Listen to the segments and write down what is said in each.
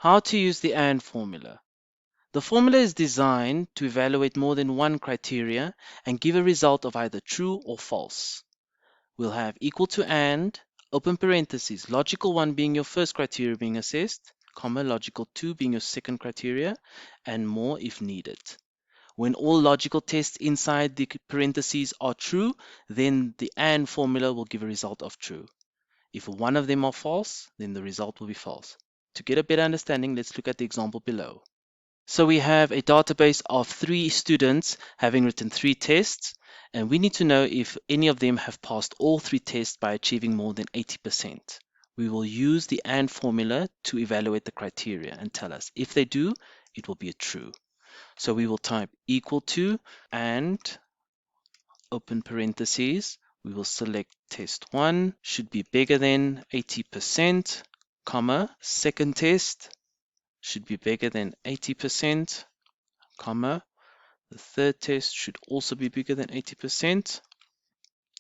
How to use the AND formula. The formula is designed to evaluate more than one criteria and give a result of either true or false. We'll have equal to AND, open parentheses, logical 1 being your first criteria being assessed, comma, logical 2 being your second criteria, and more if needed. When all logical tests inside the parentheses are true, then the AND formula will give a result of true. If one of them are false, then the result will be false. To get a better understanding, let's look at the example below. So we have a database of 3 students having written 3 tests, and we need to know if any of them have passed all 3 tests by achieving more than 80%. We will use the AND formula to evaluate the criteria and tell us if they do, it will be a true. So we will type equal to and open parentheses. We will select test 1 should be bigger than 80%, comma, second test should be bigger than 80%, comma, the third test should also be bigger than 80%,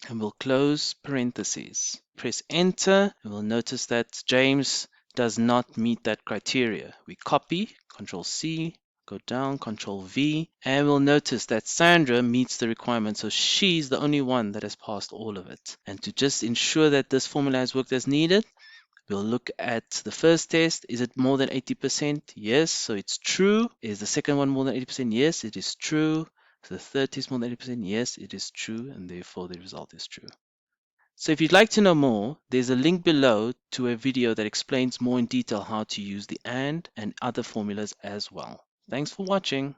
and we'll close parentheses. Press enter, and we'll notice that James does not meet that criteria. We copy, Control C, go down, Control V, and we'll notice that Sandra meets the requirement, so she's the only one that has passed all of it. And to just ensure that this formula has worked as needed, we'll look at the first test. Is it more than 80%? Yes, so it's true. Is the second one more than 80%? Yes, it is true. So the third test more than 80%? Yes, it is true, and therefore the result is true. So if you'd like to know more, there's a link below to a video that explains more in detail how to use the AND other formulas as well. Thanks for watching.